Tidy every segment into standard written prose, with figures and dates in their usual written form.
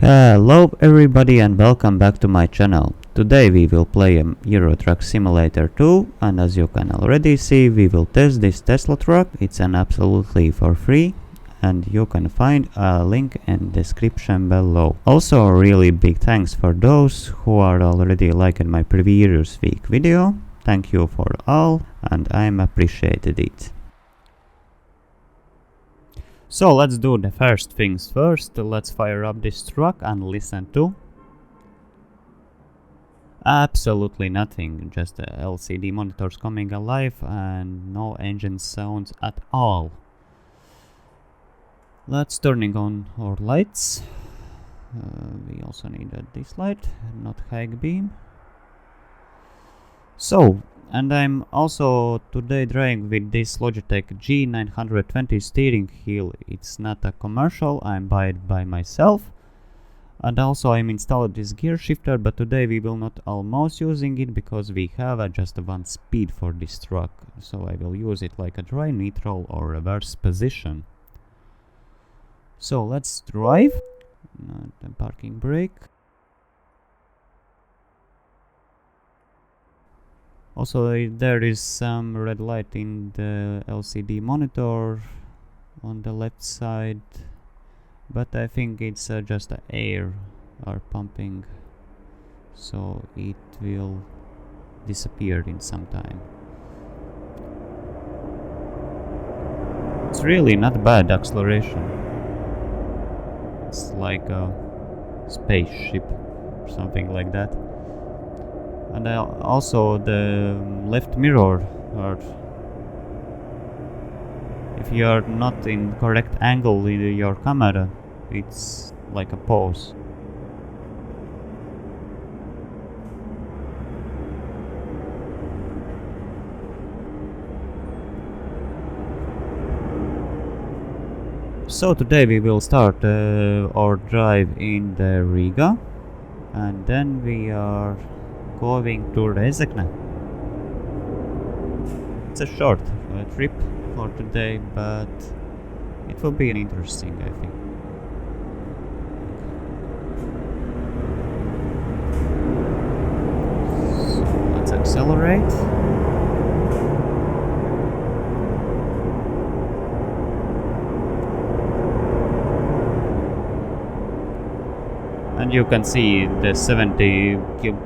Hello everybody and welcome back to my channel. Today we will play a Euro Truck Simulator 2, and as you can already see we will test this Tesla truck. It's an absolutely for free and you can find a link in description below. Also really big thanks for those who are already liking my previous week video. Thank you for all and I'm appreciated it. So let's do the first things first. Let's fire up this truck and listen to absolutely nothing, just the LCD monitors coming alive and no engine sounds at all. Let's turning on our lights. We also need this light, not high beam. So, and I'm also today driving with this Logitech G920 steering wheel. It's not a commercial, I'm bought it by myself. And also I'm installed this gear shifter, but today we will not almost using it because we have just one speed for this truck. So I will use it like a dry neutral or reverse position. So let's drive. The parking brake. Also there is some red light in the LCD monitor on the left side, but I think it's just air are pumping, so it will disappear in some time. It's really not bad acceleration. It's like a spaceship or something like that. And also the left mirror, or if you are not in correct angle with your camera, it's like a pose. So today we will start our drive in the Riga, and then we are going to Rezekne. It's a short trip for today, but it will be interesting, I think. So let's accelerate. And you can see the 70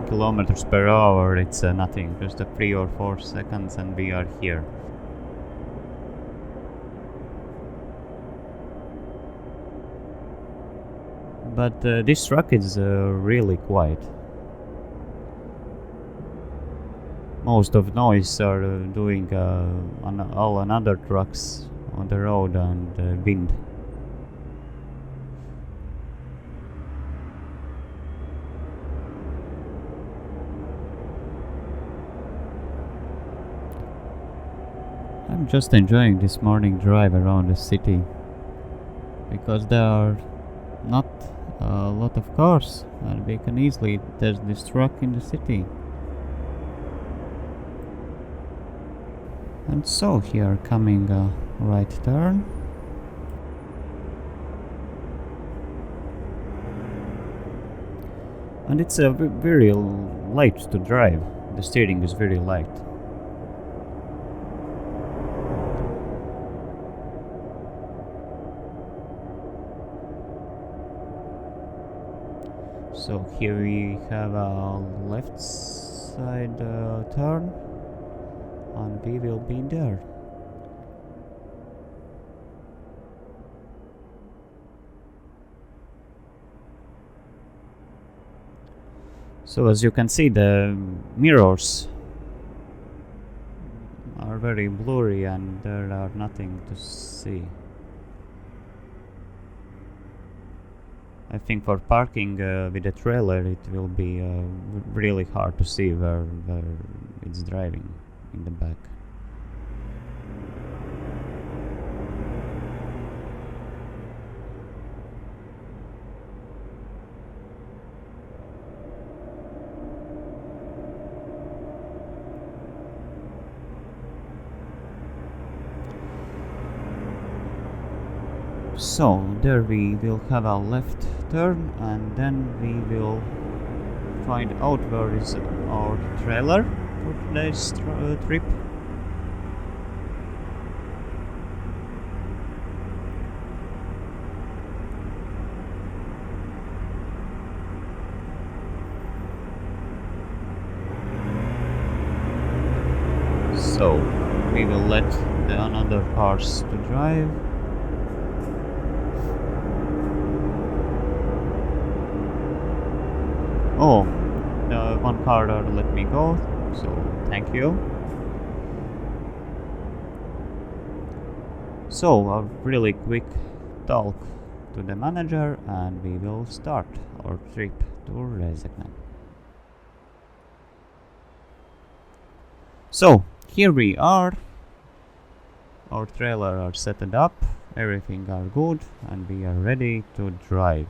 kilometers per hour, it's nothing, just a 3 or 4 seconds and we are here. But this truck is really quiet. Most of noise are doing on all another trucks on the road and wind. I'm just enjoying this morning drive around the city because there are not a lot of cars and we can easily test this truck in the city. And so here coming a right turn. And it's very light to drive. The steering is very light. So here we have a left side turn and we will be there. So as you can see, the mirrors are very blurry and there are nothing to see. I think for parking with a trailer it will be really hard to see where it's driving in the back. So there we will have a left turn, and then we will find out where is our trailer for today's trip. So we will let the another cars to drive. Oh, the one car let me go, so thank you. So a really quick talk to the manager, and we will start our trip to Rezekne. So here we are. Our trailer are set up, everything are good, and we are ready to drive.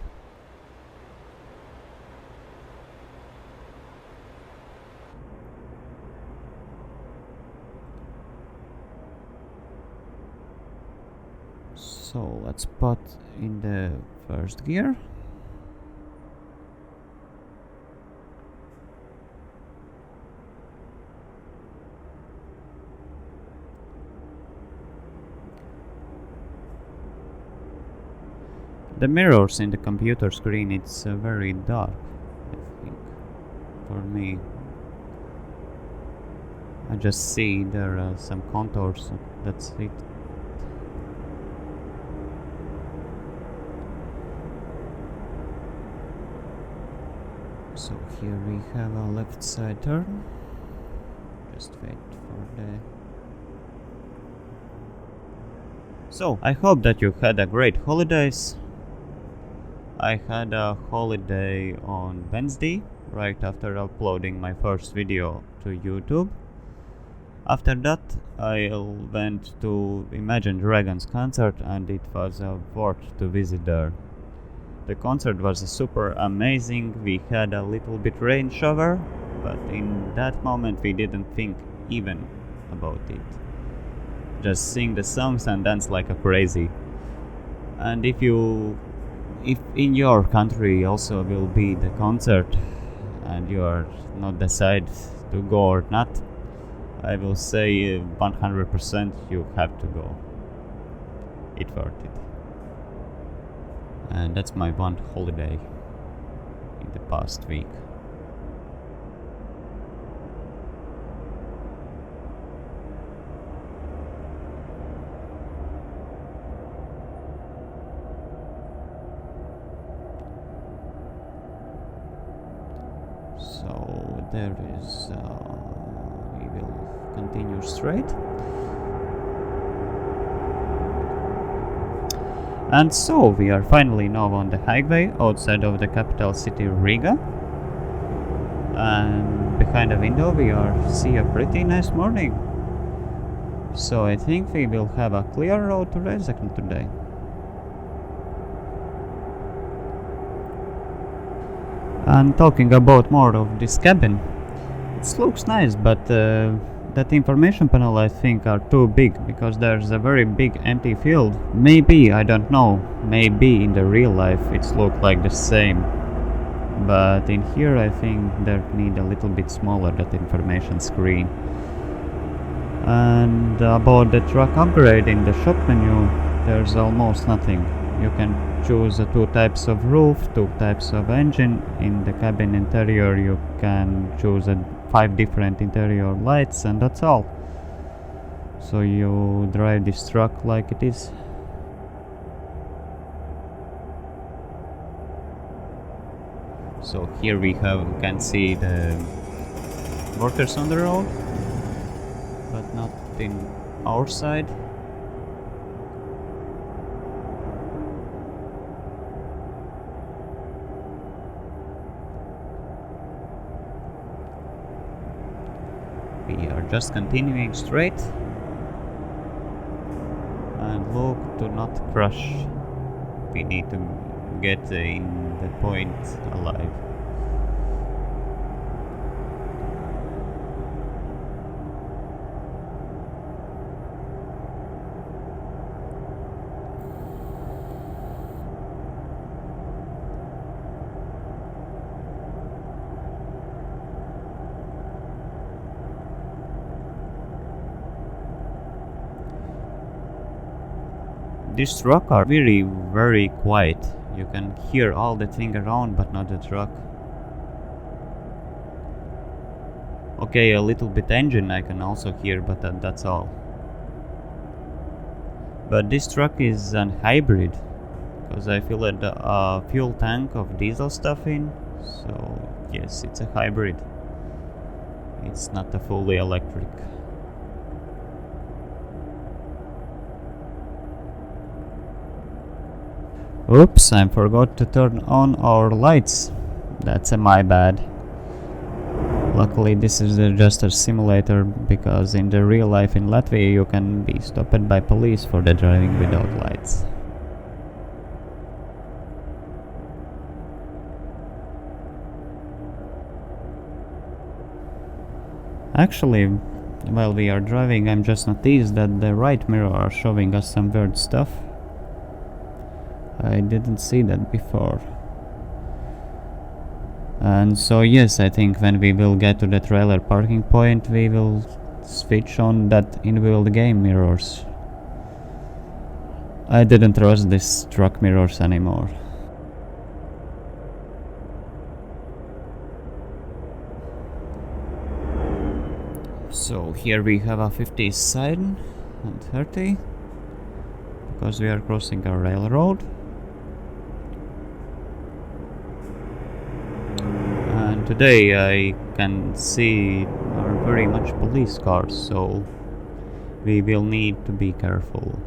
So let's put in the first gear. The mirrors in the computer screen, it's very dark, I think, for me. I just see there are some contours, that's it. So here we have a left side turn. Just wait for the... So, I hope that you had a great holidays. I had a holiday on Wednesday, right after uploading my first video to YouTube. After that, I went to Imagine Dragons concert, and it was worth to visit there. The concert was super amazing. We had a little bit rain shower, but in that moment we didn't think even about it. Just sing the songs and dance like a crazy. And if in your country also will be the concert and you are not decided to go or not, I will say 100% you have to go. It's worth it. And that's my one holiday in the past week. So there is, we will continue straight. And so we are finally now on the highway outside of the capital city Riga. And behind the window we see a pretty nice morning. So I think we will have a clear road to Rezekne today. And talking about more of this cabin, it looks nice, but that information panel I think are too big, because there's a very big empty field. Maybe, I don't know, maybe in the real life it's look like the same, but in here I think they need a little bit smaller that information screen. And about the truck upgrade in the shop menu, there's almost nothing. You can choose 2 types of roof, 2 types of engine. In the cabin interior you can choose 5 different interior lights, and that's all. So you drive this truck like it is. So here we can see the workers on the road, but not in our side. We are just continuing straight and look to not crash. We need to get in the point alive. These trucks are very quiet. You can hear all the thing around, but not the truck. Okay, a little bit engine I can also hear, but that's all. But this truck is an hybrid, because I feel a fuel tank of diesel stuff in. So yes, it's a hybrid. It's not a fully electric. Oops, I forgot to turn on our lights. That's my bad. Luckily this is just a simulator, because in the real life in Latvia you can be stopped by police for the driving without lights. Actually, while we are driving, I'm just noticed that the right mirror are showing us some weird stuff. I didn't see that before. And so yes, I think when we will get to the trailer parking point, we will switch on that in-built game mirrors. I didn't trust these truck mirrors anymore. So here we have a 50 sign and 30, because we are crossing a railroad. And today I can see are very much police cars, so we will need to be careful.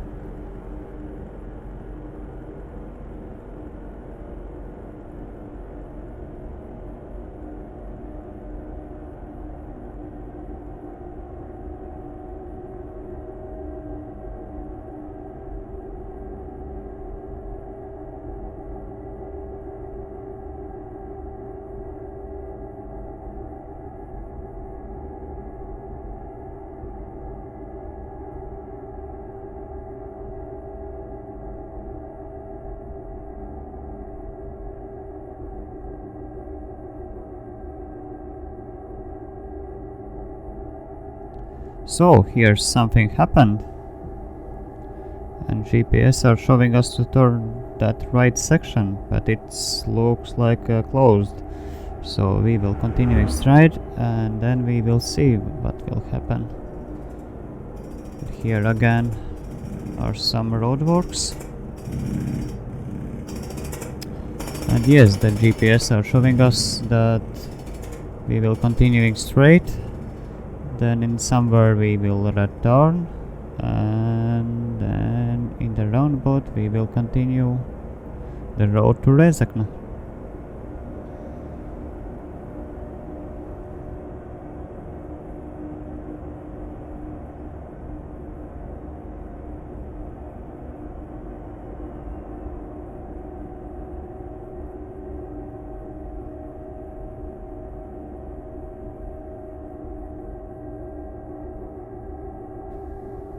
So here's something happened, and GPS are showing us to turn that right section, but it looks like closed. So we will continue straight, and then we will see what will happen. Here again are some roadworks, and yes, the GPS are showing us that we will continuing straight. Then in somewhere we will return, and then in the roundabout we will continue the road to Rezekne.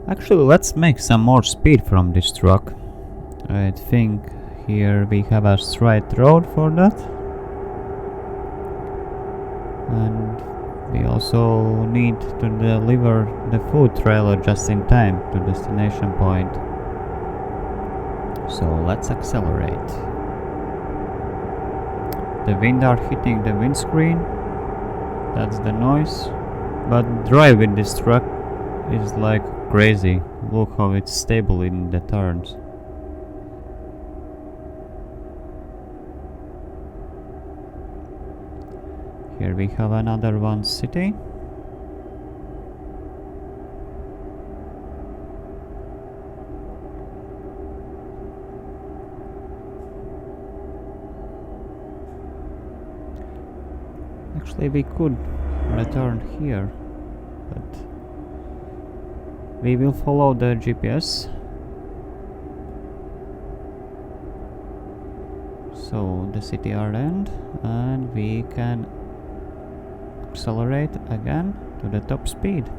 Actually, let's make some more speed from this truck. I think here we have a straight road for that. And we also need to deliver the food trailer just in time to destination point. So let's accelerate. The wind are hitting the windscreen. That's the noise. But drive with this truck is like crazy. Look how it's stable in the turns. Here we have another one city. Actually, we could return here, but we will follow the GPS. So the city are end, and we can accelerate again to the top speed.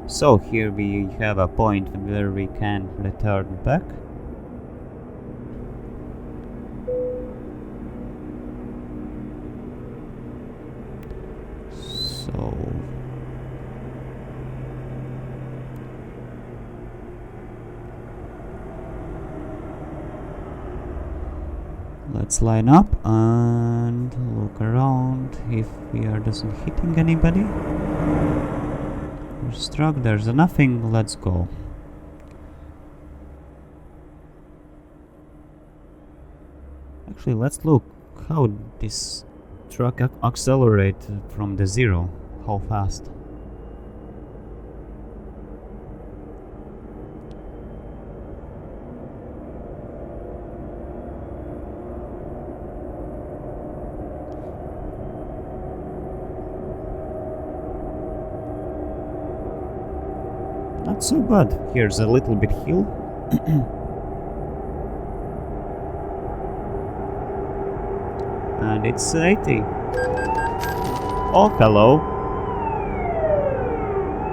So here we have a point where we can return back. So let's line up and look around if we are doesn't hitting anybody. We're struck, there's nothing, let's go. Actually, let's look how this truck accelerate from the zero, how fast. Not so bad. Here's a little bit hill. And it's 80. Oh, hello.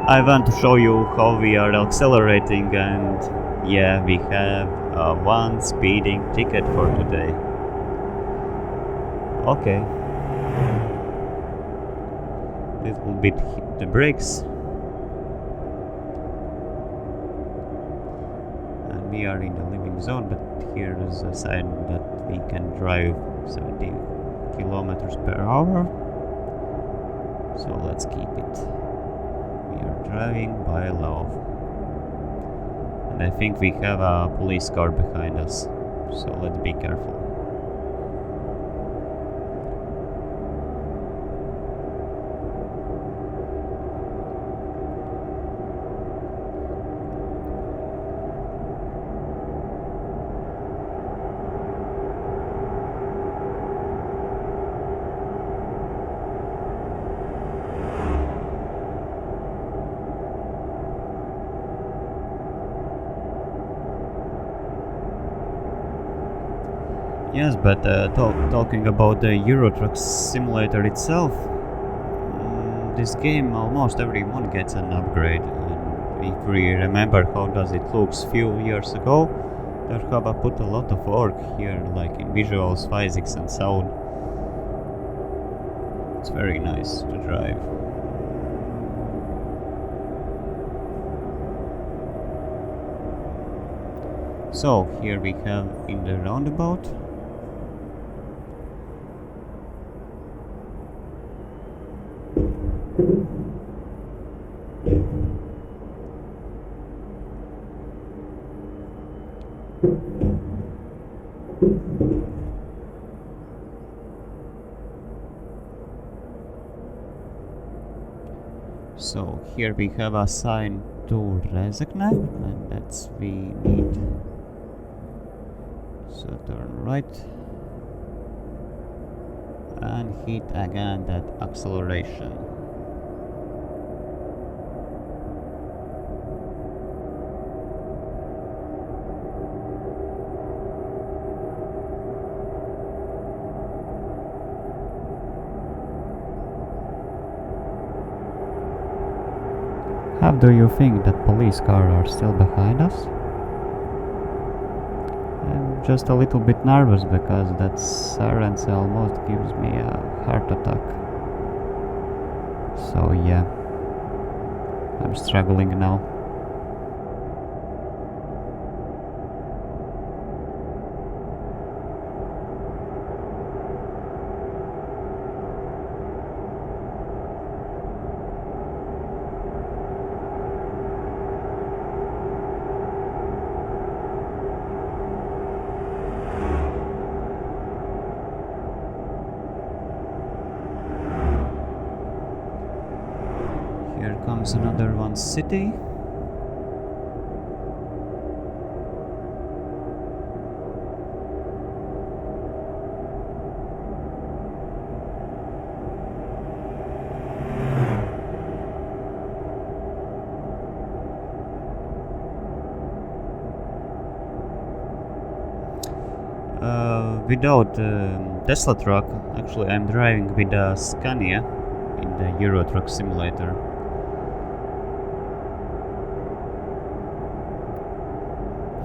I want to show you how we are accelerating, and yeah, we have one speeding ticket for today. Okay. Little bit hit the brakes. And we are in the living zone, but here is a sign that we can drive 70 kilometers per hour. So let's keep it. We are driving by law. And I think we have a police car behind us. So let's be careful. Yes, but talking about the Euro Truck Simulator itself, this game almost everyone gets an upgrade. And if we remember how does it looks few years ago, they have put a lot of work here, like in visuals, physics and sound. It's very nice to drive. So here we have in the roundabout. So here we have a sign to Rezekne, and that's we need. So turn right and hit again that acceleration. How do you think that police cars are still behind us? I'm just a little bit nervous because that siren almost gives me a heart attack. So yeah, I'm struggling now. Here comes another one city. Without Tesla truck, actually I'm driving with a Scania in the Euro Truck Simulator.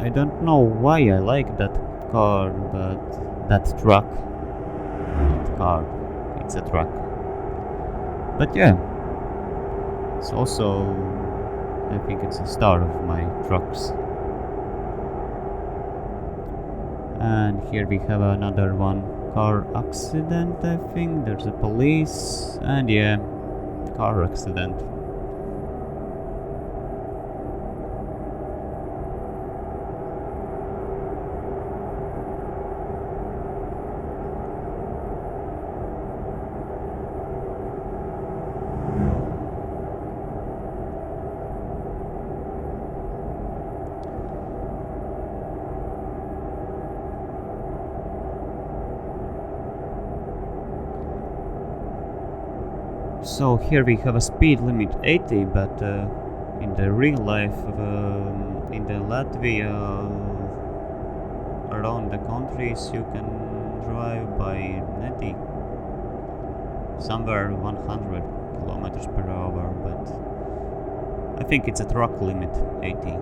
I don't know why I like that car, but that truck. Not car, it's a truck. But yeah, it's also, I think it's the start of my trucks. And here we have another one. Car accident, I think. There's a police. And yeah, car accident. So here we have a speed limit 80, but in the real life, in the Latvia, around the countries, you can drive by 90, somewhere 100 kilometers per hour, but I think it's a truck limit 80.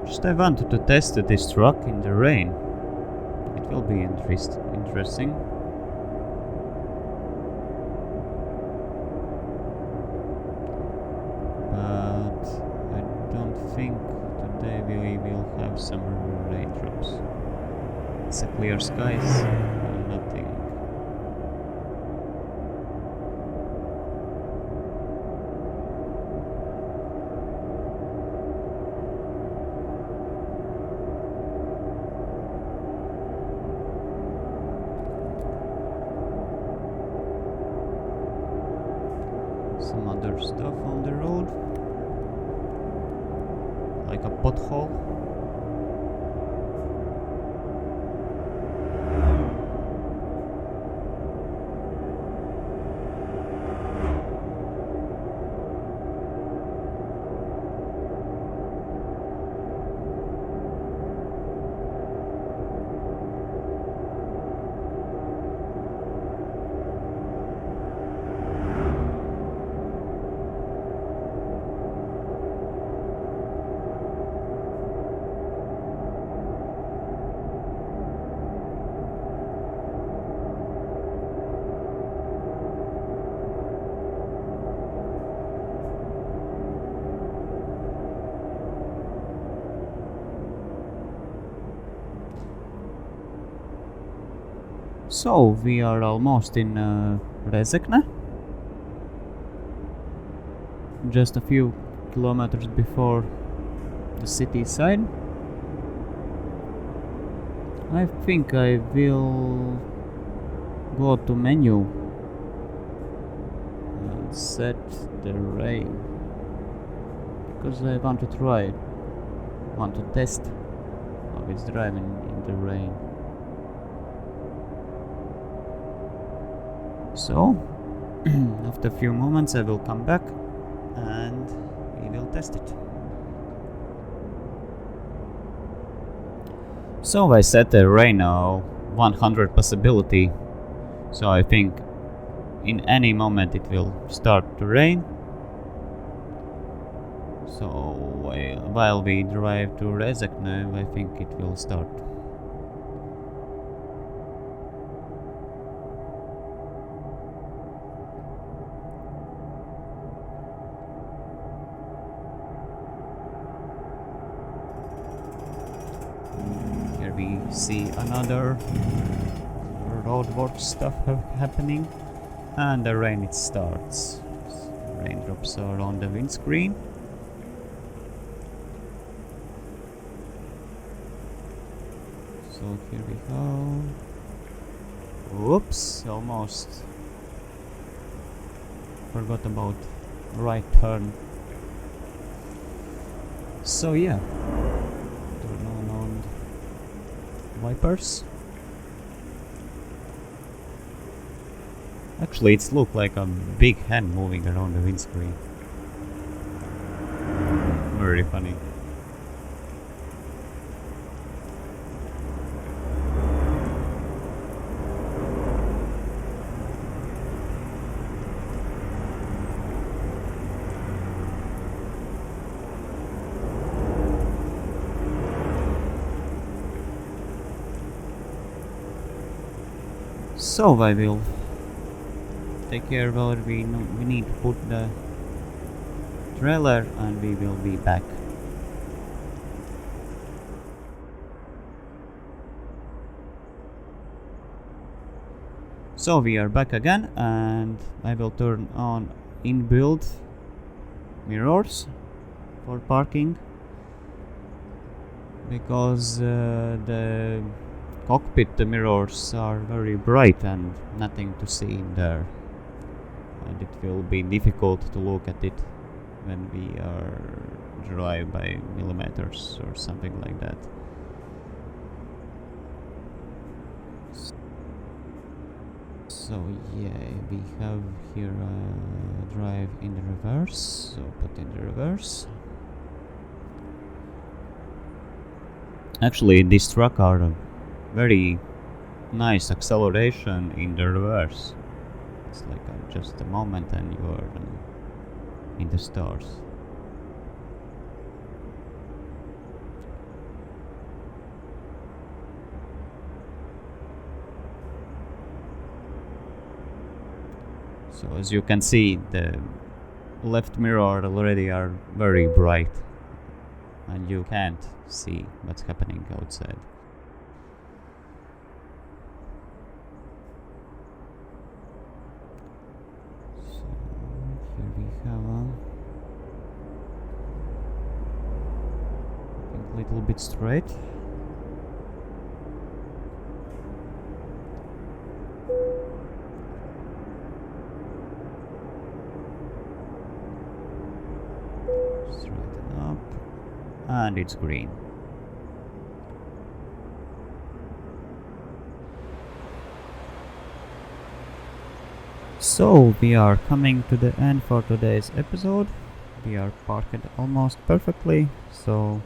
Just I wanted to test this truck in the rain. It will be interesting. But I don't think today we will have some raindrops. It's a clear skies and nothing. Some other stuff on the road, like a pothole. So we are almost in Rezekne, just a few kilometers before the city side. I think I will go to menu and set the rain, because I want to try it, want to test how it's driving in the rain. So, after a few moments I will come back and we will test it. So I set the rain now 100 possibility, so I think in any moment it will start to rain. So while we drive to Rezekne, I think it will start. We see another roadwork stuff happening, and the rain it starts. Raindrops are on the windscreen. So here we go. Whoops, almost forgot about right turn. So yeah, turn on wipers. Actually, it's looked like a big hand moving around the windscreen. Very funny. So I will take care about we need to put the trailer and we will be back. So we are back again and I will turn on inbuilt mirrors for parking because the cockpit mirrors are very bright and nothing to see in there, and it will be difficult to look at it when we are drive by millimeters or something like that. So yeah, we have here a drive in the reverse, so put in the reverse. Actually, this truck are a very nice acceleration in the reverse. It's like just a moment and you are in the stars. So as you can see, the left mirror already are very bright and you can't see what's happening outside. So here we have a little bit straight. Straighten up, and it's green. So we are coming to the end for today's episode. We are parked almost perfectly, so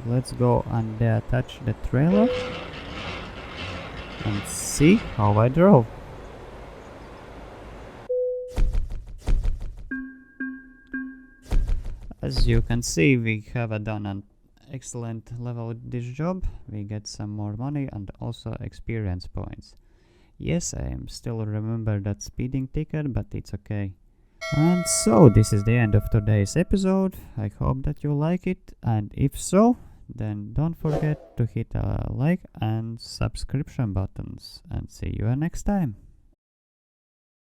let's go and attach the trailer and see how I drove. As you can see, we have done an excellent level with this job. We get some more money and also experience points. Yes, I am still remember that speeding ticket, but it's okay. And so this is the end of today's episode. I hope that you like it, and if so, then don't forget to hit a like and subscription buttons, and see you next time.